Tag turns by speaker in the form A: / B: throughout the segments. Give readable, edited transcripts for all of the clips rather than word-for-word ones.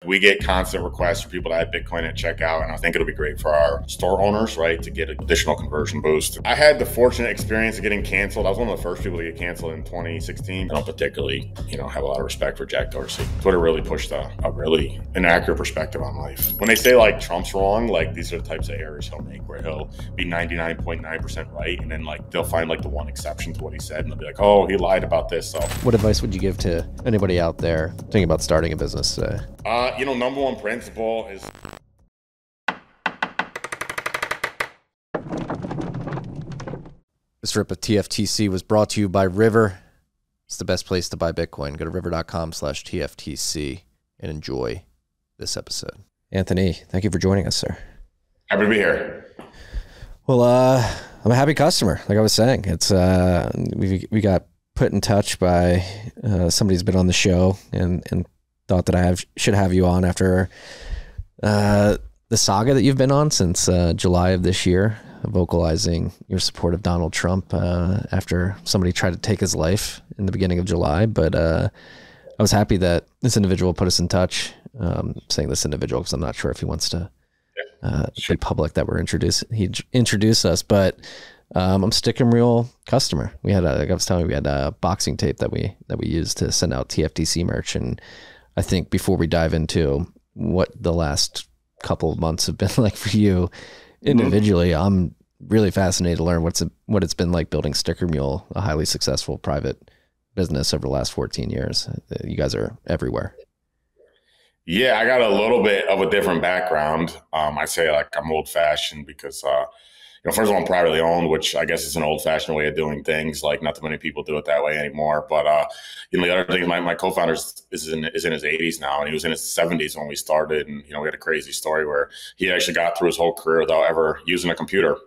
A: We get constant requests for people to add Bitcoin at checkout, and I think it'll be great for our store owners, right, to get an additional conversion boost. I had the fortunate experience of getting canceled. I was one of the first people to get canceled in 2016. I don't particularly, have a lot of respect for Jack Dorsey. Twitter really pushed a really inaccurate perspective on life. When they say like Trump's wrong, like these are the types of errors he'll make, where he'll be 99.9% right, and then like they'll find like the one exception to what he said, and they'll be like, oh, he lied about this. So,
B: what advice would you give to anybody out there thinking about starting a business today?
A: Number one principle is
B: this rip of TFTC was brought to you by River. It's the best place to buy Bitcoin. Go to river.com/TFTC and enjoy this episode. Anthony, thank you for joining us, sir.
A: Happy to be here.
B: Well, I'm a happy customer. Like I was saying, it's we got put in touch by somebody who's been on the show and thought that I should have you on after the saga that you've been on since July of this year, vocalizing your support of Donald Trump after somebody tried to take his life in the beginning of July. But I was happy that this individual put us in touch, saying this individual because I'm not sure if he wants to be public that he introduced us. But I'm a Sticker Mule customer. We had like I was telling you, we had a boxing tape that we used to send out TFTC merch. And I think before we dive into what the last couple of months have been like for you individually, I'm really fascinated to learn what it's been like building Sticker Mule, a highly successful private business over the last 14 years. You guys are everywhere.
A: Yeah, I got a little bit of a different background. I say like I'm old fashioned because first of all, I'm privately owned, which I guess is an old-fashioned way of doing things. Like, not too many people do it that way anymore. But the other thing, my co-founder is in his 80s now, and he was in his 70s when we started. And we had a crazy story where he actually got through his whole career without ever using a computer.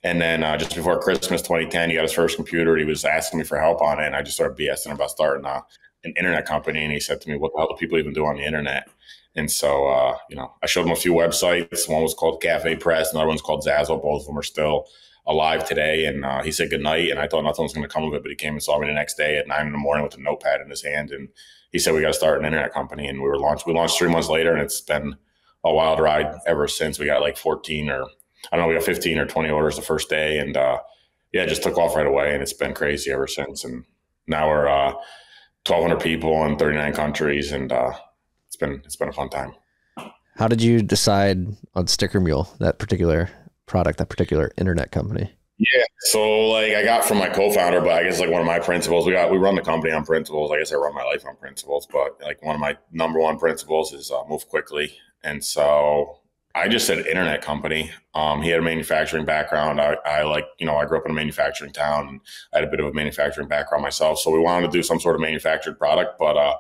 A: And then just before Christmas 2010, he got his first computer. He was asking me for help on it, and I just started BSing about starting an internet company. And he said to me, "What the hell do people even do on the internet?" And so, I showed him a few websites. One was called Cafe Press. Another one's called Zazzle. Both of them are still alive today. And he said goodnight. And I thought nothing was going to come of it. But he came and saw me the next day at 9 in the morning with a notepad in his hand. And he said, we got to start an internet company. And we launched 3 months later. And it's been a wild ride ever since. We got like 14 or we got 15 or 20 orders the first day. And it just took off right away. And it's been crazy ever since. And now we're 1,200 people in 39 countries. And it's been a fun time.
B: How did you decide on Sticker Mule, that particular product, that particular internet company?
A: Yeah, so I got from my co-founder, but I guess one of my principles, we run the company on principles. I guess I run my life on principles, but one of my number one principles is move quickly. And so I just said internet company. He had a manufacturing background. I grew up in a manufacturing town, and I had a bit of a manufacturing background myself. So we wanted to do some sort of manufactured product, but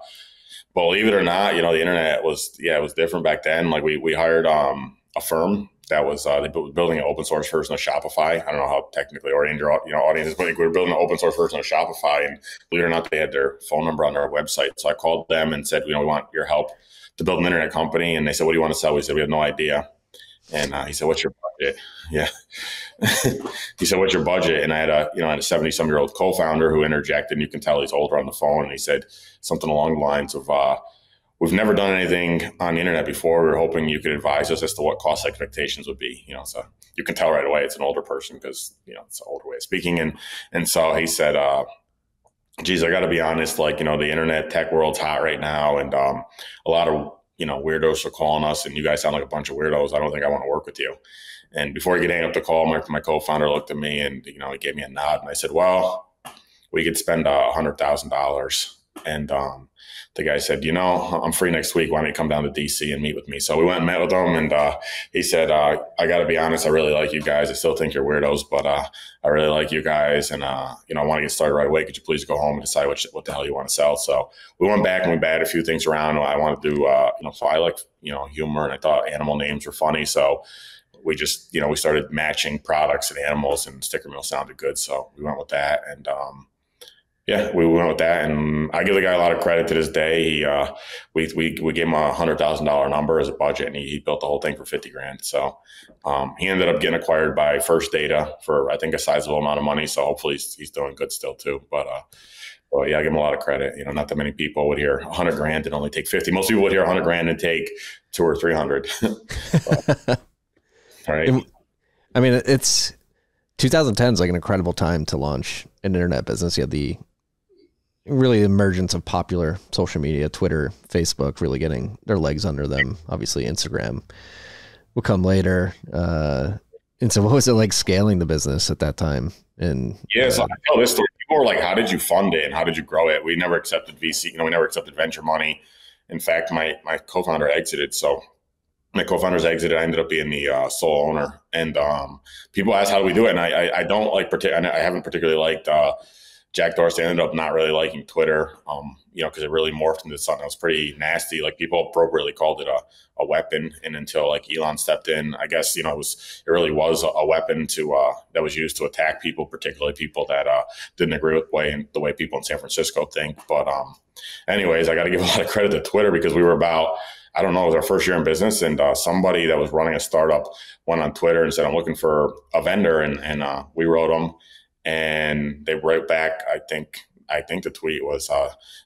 A: believe it or not, the internet was different back then. We hired a firm that was building an open source version of Shopify. I don't know how technically oriented your audience is, but we were building an open source version of Shopify, and believe it or not, they had their phone number on their website. So I called them and said, we want your help to build an internet company. And they said, what do you want to sell? We said, we have no idea. And he said, what's your budget? Yeah. He said, what's your budget? And I had a 70-some-year-old co-founder who interjected, and you can tell he's older on the phone. And he said something along the lines of, we've never done anything on the internet before. We were hoping you could advise us as to what cost expectations would be. So you can tell right away it's an older person because, it's an older way of speaking. And so he said, geez, I got to be honest, the internet tech world's hot right now. And a lot of weirdos are calling us, and you guys sound like a bunch of weirdos. I don't think I want to work with you. And before he could hang up the call, my co-founder looked at me and, he gave me a nod. And I said, well, we could spend $100,000. And the guy said, I'm free next week. Why don't you come down to DC and meet with me? So we went and met with him. And he said, I got to be honest, I really like you guys. I still think you're weirdos, but I really like you guys. And, I want to get started right away. Could you please go home and decide what the hell you want to sell? So we went back and we batted a few things around. I want to do, so I like, humor, and I thought animal names were funny. So we just, we started matching products and animals, and Sticker Mule sounded good. So we went with that. And, we went with that, and I give the guy a lot of credit to this day. We gave him $100,000 number as a budget, and he built the whole thing for $50,000. So he ended up getting acquired by First Data for, I think, a sizable amount of money. So hopefully he's doing good still too. But Well, yeah, I give him a lot of credit. Not that many people would hear 100 grand and only take 50. Most people would hear 100 grand and take 200 or 300. Right.
B: I mean, it's 2010 is like an incredible time to launch an internet business. You had the really emergence of popular social media, Twitter, Facebook, really getting their legs under them. Obviously, Instagram will come later. And so what was it like scaling the business at that time? And
A: so I tell this story. People were like, how did you fund it and how did you grow it? We never accepted VC, we never accepted venture money. In fact, my co-founder exited. So my co-founders exited. I ended up being the sole owner. And people ask, how do we do it? And I don't like, I haven't particularly liked Jack Dorsey. I ended up not really liking Twitter, because it really morphed into something that was pretty nasty. Like people appropriately called it a weapon. And until like Elon stepped in, I guess, it really was a weapon that was used to attack people, particularly people that didn't agree with the way people in San Francisco think. But anyways, I got to give a lot of credit to Twitter because we were about, I don't know, it was our first year in business, and somebody that was running a startup went on Twitter and said, I'm looking for a vendor. And we wrote them. And they wrote back, I think the tweet was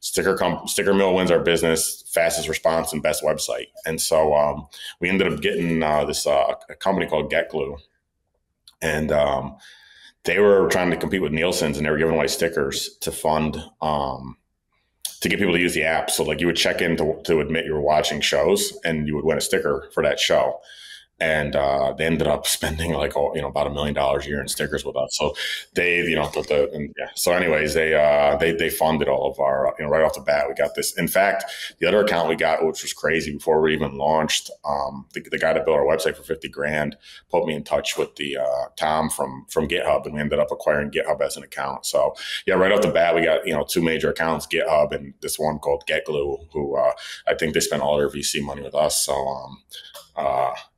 A: Sticker Mule wins our business, fastest response and best website. And so we ended up getting this a company called Get Glue. And they were trying to compete with Nielsen's, and they were giving away stickers to fund to get people to use the app. So like you would check in to admit you were watching shows, and you would win a sticker for that show. And they ended up spending like about $1 million a year in stickers with us. So they, So anyways, they funded all of our, right off the bat. We got this. In fact, the other account we got, which was crazy, before we even launched, the guy that built our website for 50 grand put me in touch with the Tom from GitHub, and we ended up acquiring GitHub as an account. So yeah, right off the bat, we got two major accounts, GitHub and this one called Get Glue, who I think they spent all their VC money with us. So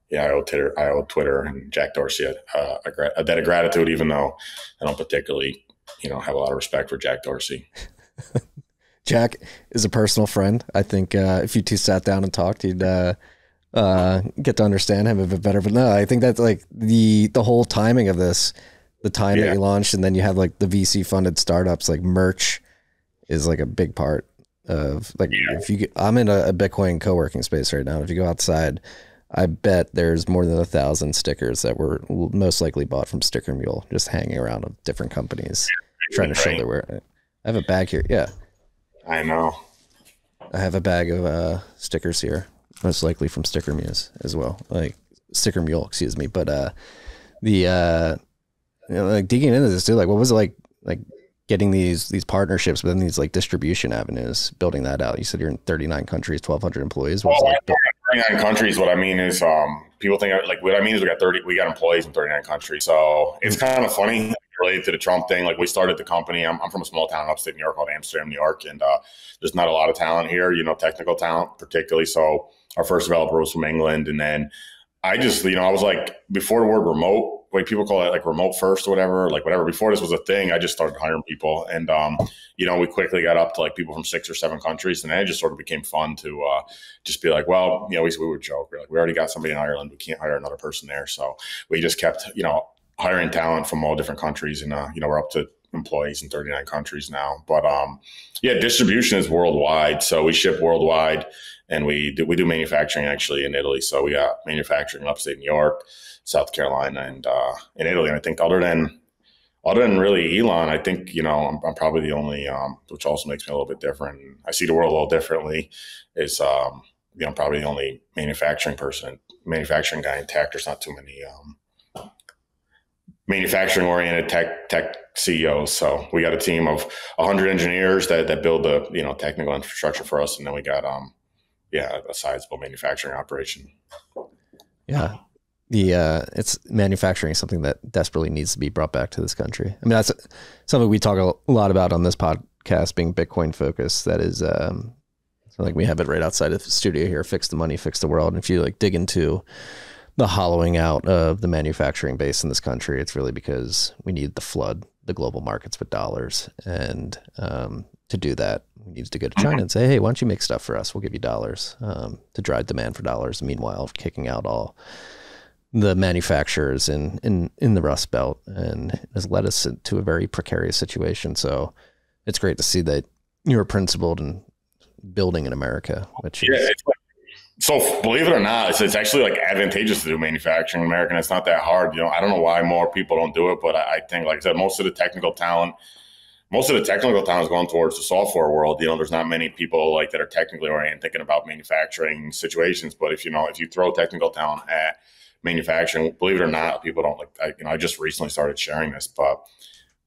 A: I owe Twitter and Jack Dorsey a debt of gratitude, even though I don't particularly, have a lot of respect for Jack Dorsey.
B: Jack is a personal friend. I think if you two sat down and talked, you'd get to understand him a bit better. But no, I think that's like the whole timing of this, the time that you launched, and then you have like the VC funded startups, like merch is like a big part of like, I'm in a Bitcoin co-working space right now. If you go outside, I bet there's more than 1,000 stickers that were most likely bought from Sticker Mule, just hanging around of different companies trying to show their wear. I have a bag here. Yeah.
A: I know.
B: I have a bag of stickers here, most likely from Sticker Mule as well. Like Sticker Mule, excuse me. But like digging into this too, like what was it like getting these partnerships, but then these like distribution avenues, building that out? You said you're in 39 countries, 1,200 employees. What was
A: 39 countries. What I mean is, people think like what I mean is we got employees in 39 countries. So it's kind of funny related to the Trump thing. Like we started the company. I'm from a small town upstate New York called Amsterdam, New York, and there's not a lot of talent here. Technical talent particularly. So our first developer was from England, and then I just I was like, before the word remote, like people call it like remote first or whatever, like whatever. Before this was a thing, I just started hiring people, and we quickly got up to like people from 6 or 7 countries, and then it just sort of became fun to just be like, well, we would joke, we're like, we already got somebody in Ireland, we can't hire another person there, so we just kept hiring talent from all different countries, and we're up to employees in 39 countries now. But distribution is worldwide, so we ship worldwide, and we do manufacturing actually in Italy. So we got manufacturing in upstate New York, South Carolina, and in Italy. And I think other than really Elon, I think I'm probably the only, which also makes me a little bit different. I see the world a little differently. Is I'm probably the only manufacturing guy in tech. There's not too many manufacturing oriented tech CEOs. So we got a team of 100 engineers that build the technical infrastructure for us, and then we got a sizable manufacturing operation.
B: Yeah. It's manufacturing is something that desperately needs to be brought back to this country. I mean, that's something we talk a lot about on this podcast, being Bitcoin focused. That is, like we have it right outside of the studio here, Fix the Money, Fix the World. And if you like dig into the hollowing out of the manufacturing base in this country, it's really because we need to flood the global markets with dollars. And to do that, we need to go to China and say, hey, why don't you make stuff for us? We'll give you dollars to drive demand for dollars. Meanwhile, kicking out all the manufacturers in the Rust Belt, and has led us to a very precarious situation. So it's great to see that you're principled in building in America, which is.
A: Yeah, so believe it or not, it's actually like advantageous to do manufacturing in America. And it's not that hard. You know, I don't know why more people don't do it, but I think, like I said, most of the technical talent is going towards the software world. You know, there's not many people like that are technically oriented thinking about manufacturing situations. But if you throw technical talent at manufacturing, believe it or not, people don't like. I just recently started sharing this, but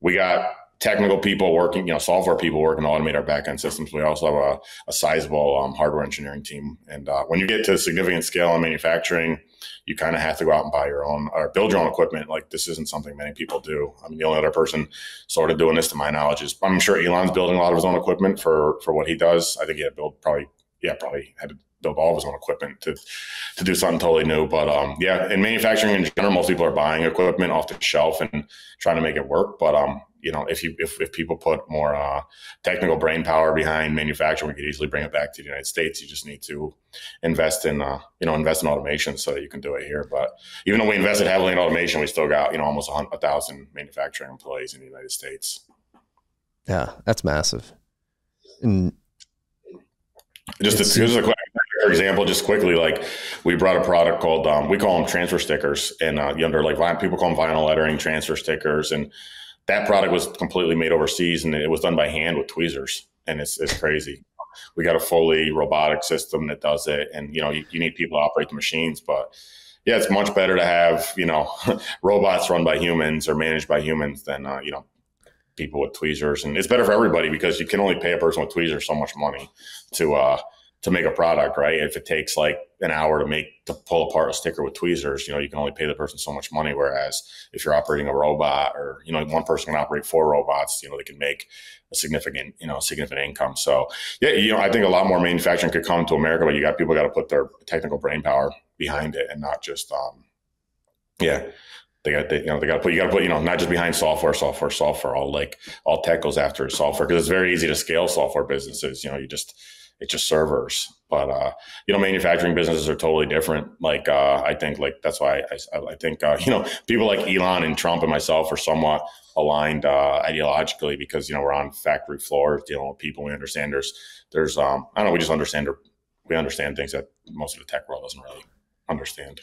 A: we got technical people working, software people working to automate our backend systems. We also have a sizable hardware engineering team. And when you get to significant scale in manufacturing, you kind of have to go out and buy your own or build your own equipment. Like, this isn't something many people do. I mean, the only other person sort of doing this, to my knowledge, is, I'm sure Elon's building a lot of his own equipment for what he does. I think he had probably had to build all of his own equipment to do something totally new. But in manufacturing in general, most people are buying equipment off the shelf and trying to make it work. But if people put more technical brain power behind manufacturing, we could easily bring it back to the United States. You just need to invest in automation so that you can do it here. But even though we invested heavily in automation, we still got almost 1,000 manufacturing employees in the United States.
B: Yeah, that's massive. And
A: here's a quick example, just quickly. Like, we brought a product called we call them transfer stickers, and people call them vinyl lettering transfer stickers, and that product was completely made overseas, and it was done by hand with tweezers, and it's crazy. We got a fully robotic system that does it, and you need people to operate the machines, but yeah, it's much better to have robots run by humans or managed by humans than people with tweezers. And it's better for everybody, because you can only pay a person with tweezers so much money to make a product, right? If it takes like an hour to pull apart a sticker with tweezers, you can only pay the person so much money. Whereas if you're operating a robot, or one person can operate 4 robots, they can make a significant income. So yeah, I think a lot more manufacturing could come to America, but people got to put their technical brain power behind it, and not just you got to put not just behind software. All tech goes after software, because it's very easy to scale software businesses. It's just servers. But manufacturing businesses are totally different. Like I think that's why I think people like Elon and Trump and myself are somewhat aligned ideologically, because we're on factory floors dealing with people. We understand there's I don't know, we understand things that most of the tech world doesn't really understand.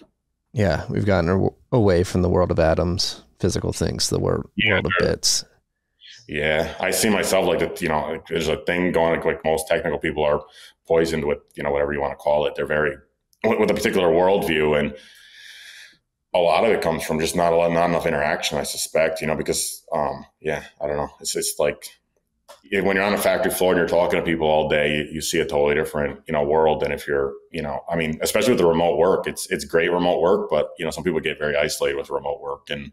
B: Yeah, we've gotten away from the world of atoms, physical things, to the world of bits.
A: Yeah, I see myself like that. There's a thing going, like most technical people are poisoned with whatever you want to call it. They're very with a particular worldview, and a lot of it comes from just not enough interaction, I suspect. Because I don't know. It's like when you're on a factory floor and you're talking to people all day, you see a totally different world than if you're especially with the remote work. It's great remote work, but some people get very isolated with remote work and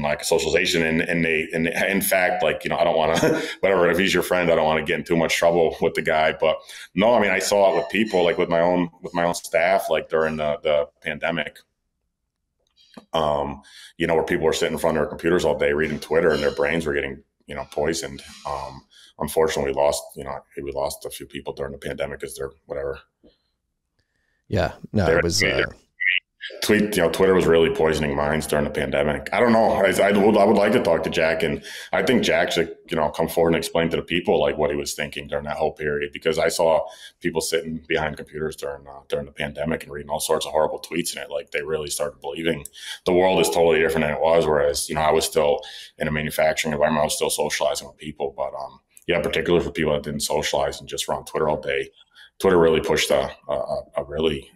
A: like socialization, and they in fact, I don't want to whatever, if he's your friend, I don't want to get in too much trouble with the guy. But no, I saw it with people, like with my own staff, like during the pandemic, where people were sitting in front of their computers all day reading Twitter, and their brains were getting poisoned. Unfortunately, we lost a few people during the pandemic because they're whatever.
B: Yeah, no, it was.
A: Twitter was really poisoning minds during the pandemic. I don't know. I would like to talk to Jack, and I think Jack should come forward and explain to the people like what he was thinking during that whole period, because I saw people sitting behind computers during the pandemic and reading all sorts of horrible tweets, and they really started believing the world is totally different than it was. Whereas I was still in a manufacturing environment, I was still socializing with people, but particularly for people that didn't socialize and just were on Twitter all day, Twitter really pushed a really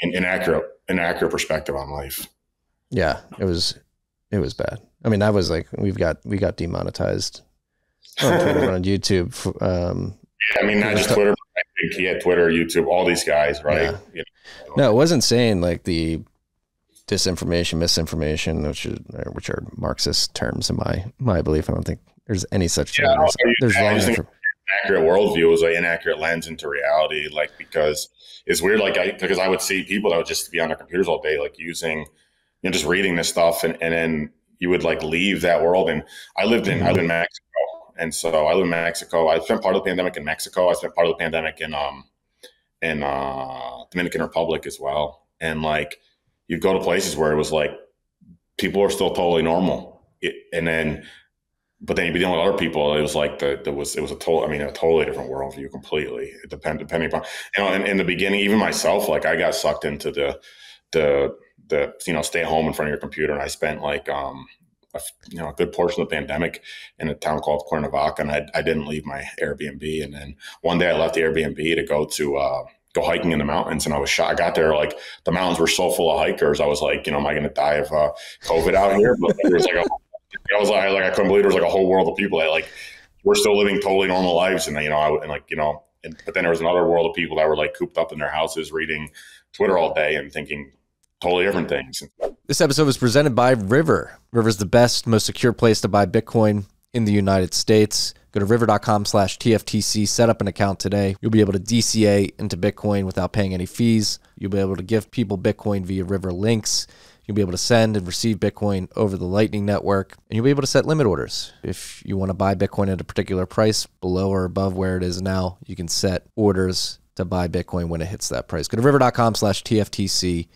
A: inaccurate perspective on life.
B: Yeah, it was bad. That was like we got demonetized on Twitter, on YouTube.
A: Not just Twitter. I think he had Twitter, YouTube, all these guys, right?
B: Yeah. No, it wasn't saying like the disinformation, misinformation, which are Marxist terms in my belief. I don't think there's any such thing. There's
A: inaccurate worldview is an inaccurate lens into reality, because it's weird. Because I would see people that would just be on their computers all day, like using, just reading this stuff, and then you would leave that world. And I lived in Mexico, and so I live in Mexico. I spent part of the pandemic in Mexico. I spent part of the pandemic in Dominican Republic as well. And you go to places where it was people are still totally normal, and then but then you'd be dealing with other people. It was like it was a total, I mean, a totally different worldview completely. It depending upon, in the beginning, even myself, like I got sucked into the, stay at home in front of your computer. And I spent like, a good portion of the pandemic in a town called Cuernavaca, and I didn't leave my Airbnb. And then one day I left the Airbnb to go hiking in the mountains, and I was shocked. I got there, like the mountains were so full of hikers. I was like, am I going to die of COVID out here? But there was I couldn't believe there was like a whole world of people that like were still living totally normal lives, and but then there was another world of people that were like cooped up in their houses reading Twitter all day and thinking totally different things.
B: This episode was presented by River. River is the best, most secure place to buy Bitcoin in the United States. Go to river.com/TFTC, set up an account today. You'll be able to DCA into Bitcoin without paying any fees. You'll be able to give people Bitcoin via River links. You'll be able to send and receive Bitcoin over the Lightning Network, and you'll be able to set limit orders. If you want to buy Bitcoin at a particular price, below or above where it is now, you can set orders to buy Bitcoin when it hits that price. Go to river.com/TFTC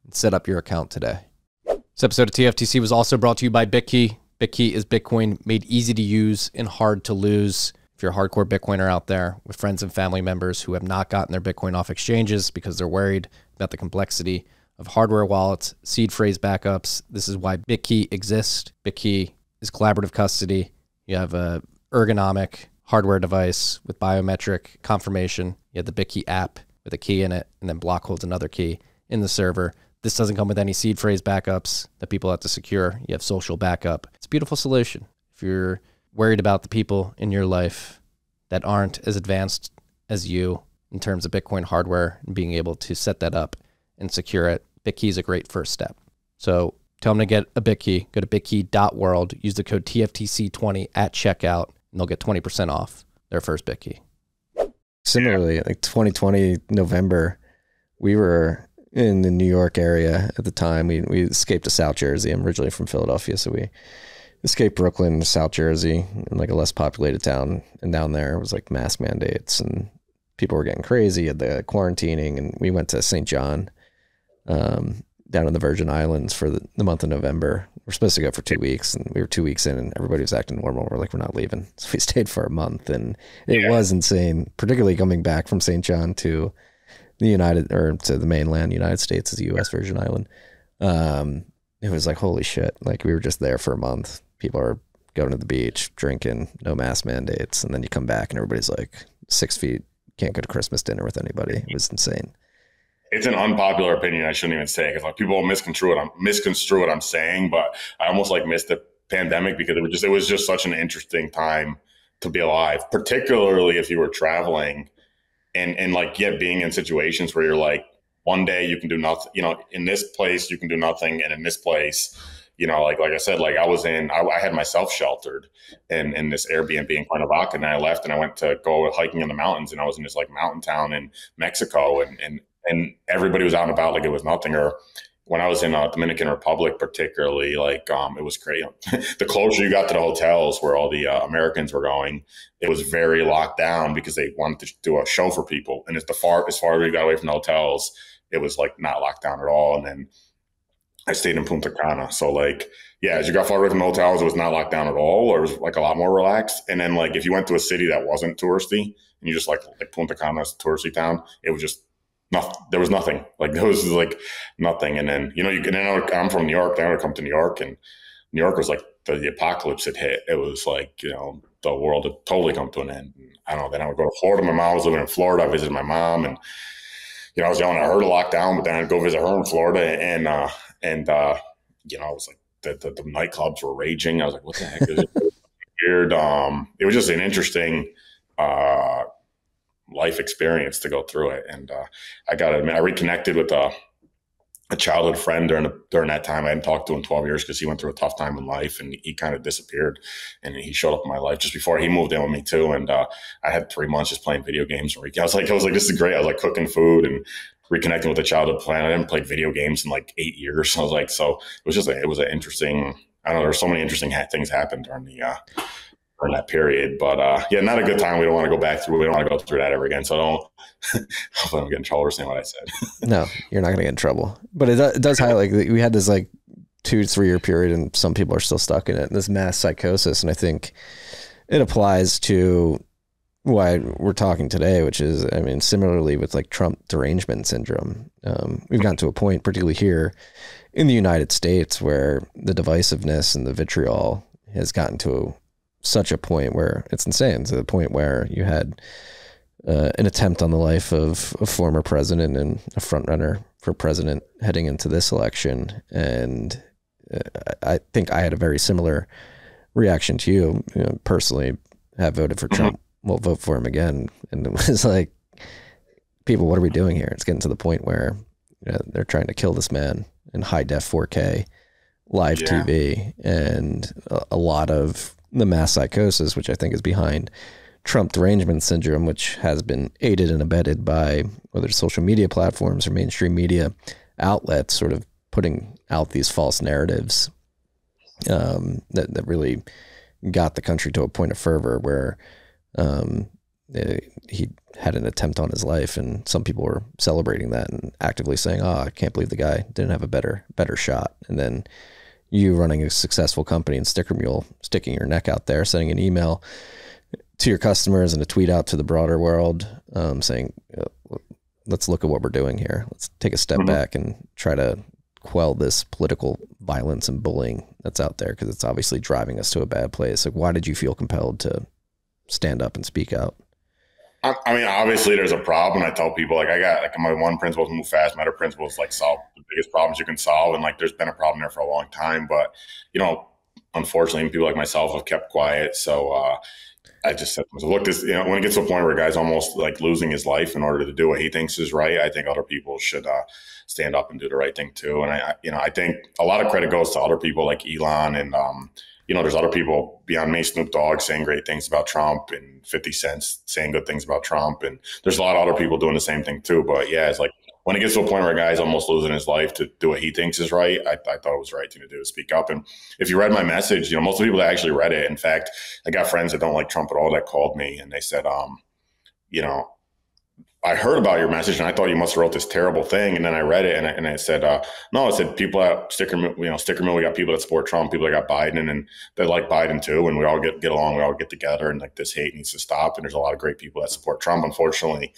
B: and set up your account today. This episode of TFTC was also brought to you by Bitkey. Bitkey is Bitcoin made easy to use and hard to lose. If you're a hardcore Bitcoiner out there with friends and family members who have not gotten their Bitcoin off exchanges because they're worried about the complexity of hardware wallets, seed phrase backups, this is why Bitkey exists. Bitkey is collaborative custody. You have a ergonomic hardware device with biometric confirmation. You have the Bitkey app with a key in it, and then block holds another key in the server. This doesn't come with any seed phrase backups that people have to secure. You have social backup. It's a beautiful solution. If you're worried about the people in your life that aren't as advanced as you in terms of Bitcoin hardware and being able to set that up and secure it, Bitkey is a great first step. So tell them to get a Bitkey. Go to bitkey.world. Use the code TFTC20 at checkout, and they'll get 20% off their first Bitkey. Similarly, like 2020 November, we were in the New York area at the time. We escaped to South Jersey. I'm originally from Philadelphia, so we escaped Brooklyn to South Jersey, in like a less populated town. And down there it was like mask mandates and people were getting crazy at the quarantining. And we went to St. John, down in the Virgin Islands for the month of November. We're supposed to go for 2 weeks, and we were 2 weeks in, and everybody was acting normal. We're like, we're not leaving. So we stayed for a month, and it was insane, particularly coming back from St. John to to the mainland United States, as a U.S. Virgin Island. It was like, holy shit. Like, we were just there for a month. People are going to the beach, drinking, no mask mandates. And then you come back and everybody's like 6 feet, can't go to Christmas dinner with anybody. It was insane.
A: It's an unpopular opinion. I shouldn't even say it, because like people misconstrue what I'm saying, but I almost like missed the pandemic because it was just such an interesting time to be alive, particularly if you were traveling and like, being in situations where you're like, one day you can do nothing, in this place you can do nothing. And in this place, like I said, like I had myself sheltered in this Airbnb in Cuernavaca, and I left and I went to go hiking in the mountains, and I was in this like mountain town in Mexico, and everybody was out and about like it was nothing. Or when I was in Dominican Republic, particularly, like it was crazy. The closer you got to the hotels where all the Americans were going, it was very locked down because they wanted to do a show for people. And as far as we got away from the hotels, it was like not locked down at all. And then I stayed in Punta Cana. So like, as you got far away from the hotels, it was not locked down at all, or it was like a lot more relaxed. And then like, if you went to a city that wasn't touristy and you just like Punta Cana's a touristy town, it was just nothing. There was nothing. Like, there was like nothing. And then, I'm from New York. Then I would come to New York, and New York was like the apocalypse had hit. It was like, the world had totally come to an end. And I don't know. Then I would go to Florida. My mom was living in Florida. I visited my mom, and I was yelling at her to lock down, but then I'd go visit her in Florida, and I was like, the nightclubs were raging. I was like, what the heck is it? Weird. It was just an interesting life experience to go through it. And I got to admit, I reconnected with a childhood friend during that time. I hadn't talked to him in 12 years because he went through a tough time in life, and he kind of disappeared, and he showed up in my life just before he moved in with me too. And I had 3 months just playing video games. I was like, this is great. I was like cooking food and reconnecting with a childhood friend. I hadn't played video games in like 8 years. I was like, so it was just it was an interesting, I don't know, there's so many interesting things happened during that period, but not a good time. We don't want to go back through. We don't want to go through that ever again. So I don't get in trouble for saying what I said.
B: No, you're not going to get in trouble. But it does highlight, like, we had this like 2-3 year period, and some people are still stuck in it. This mass psychosis, and I think it applies to why we're talking today, which is, I mean, similarly with like Trump derangement syndrome, we've gotten to a point, particularly here in the United States, where the divisiveness and the vitriol has gotten to such a point where it's insane, to the point where you had an attempt on the life of a former president and a front runner for president heading into this election. And I think I had a very similar reaction to you. You know, personally, have voted for Trump, will vote for him again. And it was like, people, what are we doing here? It's getting to the point where they're trying to kill this man in high def 4K live TV. And a lot of the mass psychosis, which I think is behind Trump derangement syndrome, which has been aided and abetted by whether it's social media platforms or mainstream media outlets, sort of putting out these false narratives that really got the country to a point of fervor where he had an attempt on his life, and some people were celebrating that and actively saying, "Oh, I can't believe the guy didn't have a better shot." And then you running a successful company in Sticker Mule, sticking your neck out there, sending an email to your customers and a tweet out to the broader world, saying, let's look at what we're doing here. Let's take a step back and try to quell this political violence and bullying that's out there, because it's obviously driving us to a bad place. Like, why did you feel compelled to stand up and speak out?
A: I mean, obviously there's a problem. I tell people, like, I got, like, my one principle is move fast. My other principle is, like, solve the biggest problems you can solve. And, like, there's been a problem there for a long time, but, you know, unfortunately people like myself have kept quiet. So, I just said, look, this, you know, when it gets to a point where a guy's almost like losing his life in order to do what he thinks is right, I think other people should stand up and do the right thing too. And I think a lot of credit goes to other people like Elon and, there's other people beyond me, Snoop Dogg, saying great things about Trump, and 50 Cent saying good things about Trump. And there's a lot of other people doing the same thing too. But yeah, it's like, when it gets to a point where a guy's almost losing his life to do what he thinks is right, I thought it was the right thing to do, to speak up. And if you read my message, most of the people that actually read it, in fact, I got friends that don't like Trump at all that called me, and they said, I heard about your message and I thought you must have wrote this terrible thing. And then I read it and I said, no, I said, people at Sticker Mule, we got people that support Trump, people that got Biden, and they like Biden too. And we all get along, we all get together, and like, this hate needs to stop. And there's a lot of great people that support Trump. Unfortunately,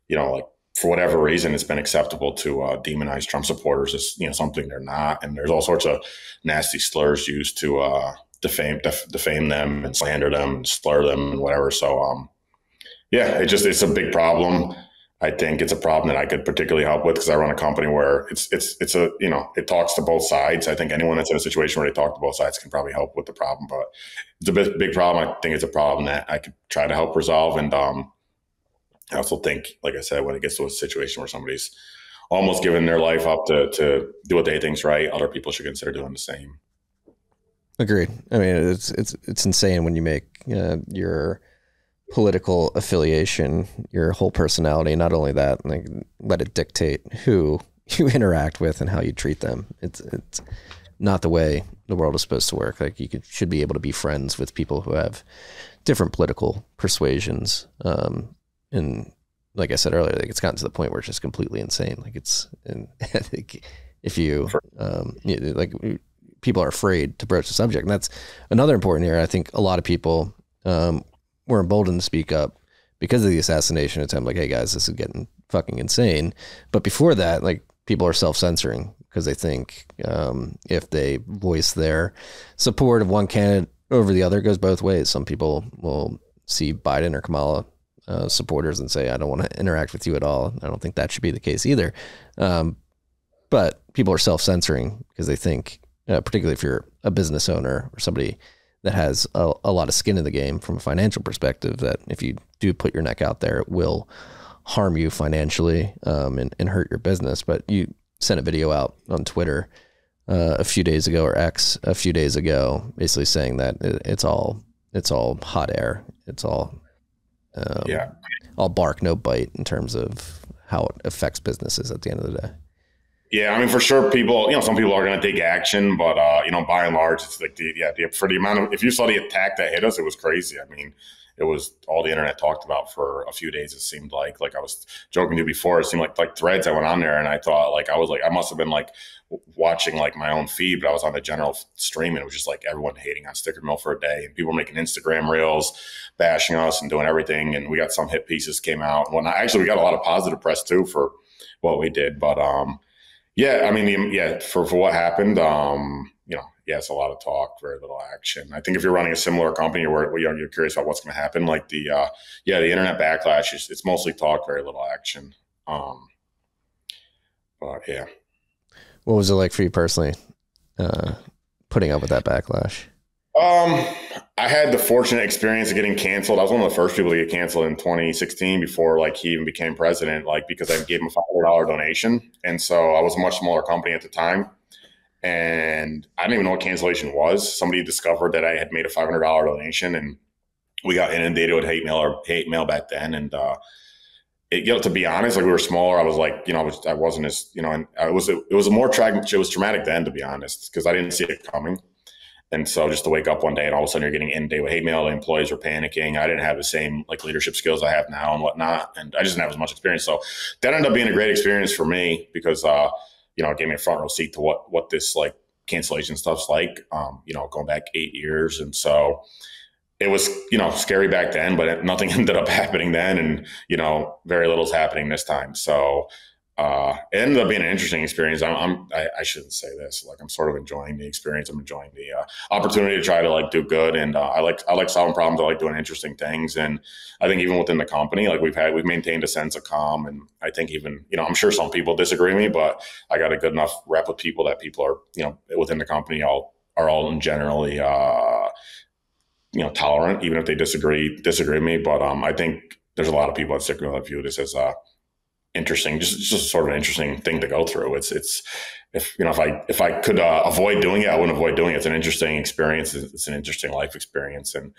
A: like, for whatever reason, it's been acceptable to demonize Trump supporters as, something they're not. And there's all sorts of nasty slurs used to defame them and slander them and slur them and whatever. So, it's a big problem. I think it's a problem that I could particularly help with, because I run a company where it talks to both sides. I think anyone that's in a situation where they talk to both sides can probably help with the problem, but it's a big problem. I think it's a problem that I could try to help resolve. And, I also think, like I said, when it gets to a situation where somebody's almost giving their life up to do what they think's right, other people should consider doing the same.
B: Agreed. I mean, it's insane when you make your political affiliation your whole personality. Not only that, like, let it dictate who you interact with and how you treat them. It's not the way the world is supposed to work. Like, you should be able to be friends with people who have different political persuasions. And like I said earlier, like, it's gotten to the point where it's just completely insane. Like, I think if you, people are afraid to broach the subject. And that's another important area. I think a lot of people were emboldened to speak up because of the assassination attempt. Like, hey guys, this is getting fucking insane. But before that, like, people are self-censoring because they think if they voice their support of one candidate over the other, it goes both ways. Some people will see Biden or Kamala supporters and say, I don't want to interact with you at all. I don't think that should be the case either. But people are self-censoring because they think, particularly if you're a business owner or somebody that has a lot of skin in the game from a financial perspective, that if you do put your neck out there, it will harm you financially and hurt your business. But you sent a video out on Twitter a few days ago, or X a few days ago, basically saying that it's all hot air. It's all all bark, no bite in terms of how it affects businesses at the end of the day.
A: Yeah, I mean, for sure, people, some people are going to take action, but, by and large, it's like for the amount of, if you saw the attack that hit us, it was crazy. I mean, it was all the internet talked about for a few days. It seemed like I was joking to you before. It seemed like threads I went on there, and I thought I must have been like watching like my own feed, but I was on the general stream, and it was just like everyone hating on Sticker Mule for a day, and people were making Instagram reels, bashing us and doing everything. And we got some hit pieces came out. Well, actually, we got a lot of positive press too for what we did, but yeah, I mean, yeah, for what happened, yeah, it's a lot of talk, very little action. I think if you're running a similar company where you're curious about what's going to happen, like the internet backlash, it's mostly talk, very little action. But yeah.
B: What was it like for you personally, putting up with that backlash?
A: I had the fortunate experience of getting canceled. I was one of the first people to get canceled in 2016 before like he even became president, like because I gave him a $500 donation. And so I was a much smaller company at the time. And I didn't even know what cancellation was. Somebody discovered that I had made a $500 donation, and we got inundated with hate mail back then. And to be honest, like we were smaller. I was like, I wasn't as, and it was traumatic then, to be honest, because I didn't see it coming. And so just to wake up one day and all of a sudden you're getting inundated with hate mail, the employees were panicking. I didn't have the same like leadership skills I have now and whatnot. And I just didn't have as much experience. So that ended up being a great experience for me because, it gave me a front row seat to what this like cancellation stuff's like, going back 8 years. And so it was, scary back then, but nothing ended up happening then. And, very little's happening this time. So it ended up being an interesting experience. I shouldn't say this. Like I'm sort of enjoying the experience. I'm enjoying the opportunity to try to like do good, and I like solving problems. I like doing interesting things, and I think even within the company, like we've maintained a sense of calm. And I think even I'm sure some people disagree with me, but I got a good enough rep with people that people are within the company are all generally tolerant, even if they disagree with me. But I think there's a lot of people that stick with that view this as interesting, just sort of an interesting thing to go through. It's if I could avoid doing it, I wouldn't avoid doing it. It's an interesting experience. It's an interesting life experience, and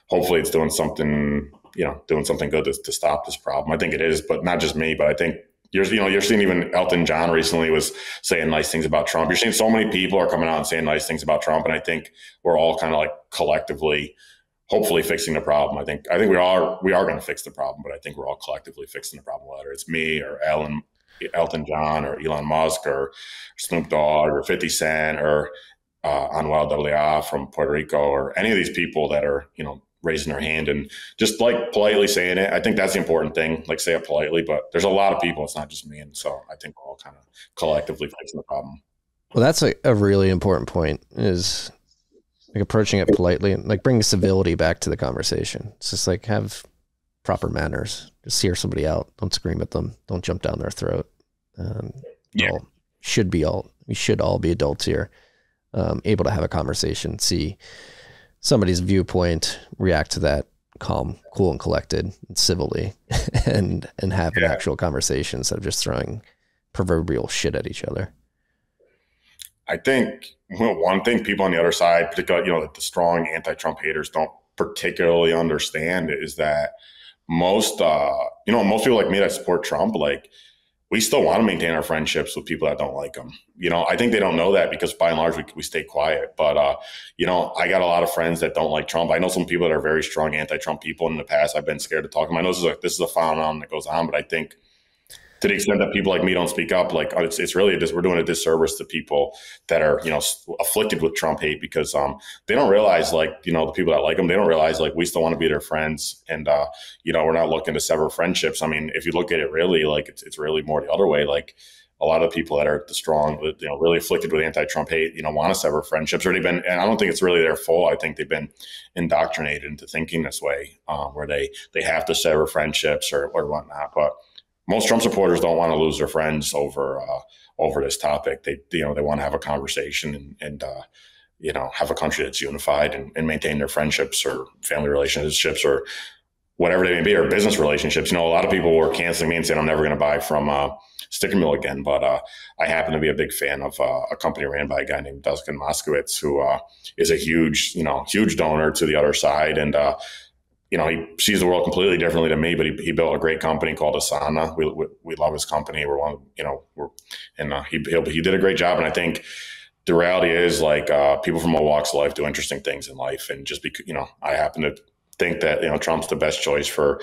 A: hopefully it's doing something good to stop this problem. I think it is, but not just me, but I think you're seeing even Elton John recently was saying nice things about Trump. You're seeing so many people are coming out and saying nice things about Trump, and I think we're all kind of like collectively hopefully fixing the problem. I think we are going to fix the problem, but I think we're all collectively fixing the problem, whether it's me or Elton John or Elon Musk or Snoop Dogg or 50 Cent or Anuel AA from Puerto Rico or any of these people that are, raising their hand and just like politely saying it. I think that's the important thing, like say it politely, but there's a lot of people. It's not just me. And so I think we're all kind of collectively fixing the problem.
B: Well, that's a really important point, is like approaching it politely and like bringing civility back to the conversation. It's just like have proper manners. Just hear somebody out. Don't scream at them. Don't jump down their throat. We should all be adults here, able to have a conversation, see somebody's viewpoint, react to that calm, cool, and collected, and civilly, and have an actual conversation instead of just throwing proverbial shit at each other.
A: I think one thing people on the other side, particularly, the strong anti-Trump haters don't particularly understand is that most people like me that support Trump, like we still want to maintain our friendships with people that don't like him. I think they don't know that because by and large we stay quiet. But I got a lot of friends that don't like Trump. I know some people that are very strong anti-Trump people. In the past, I've been scared to talk to them. I know this is a phenomenon that goes on, but I think to the extent that people like me don't speak up, like it's really we're doing a disservice to people that are, afflicted with Trump hate because they don't realize like, the people that like him, they don't realize like we still want to be their friends. And, we're not looking to sever friendships. I mean, if you look at it really, like it's really more the other way. Like a lot of people that are the strong, really afflicted with anti-Trump hate, want to sever friendships, or and I don't think it's really their fault. I think they've been indoctrinated into thinking this way, where they have to sever friendships or whatnot. But most Trump supporters don't want to lose their friends over this topic. They want to have a conversation and have a country that's unified and maintain their friendships or family relationships or whatever they may be, or business relationships. A lot of people were canceling me and saying I'm never going to buy from Sticker Mule again. But I happen to be a big fan of a company ran by a guy named Dustin Moskowitz, who is a huge donor to the other side. And he sees the world completely differently than me, but he built a great company called Asana. We love his company. We're one, he did a great job. And I think the reality is like people from all walks of life do interesting things in life. And just because, I happen to think that, Trump's the best choice for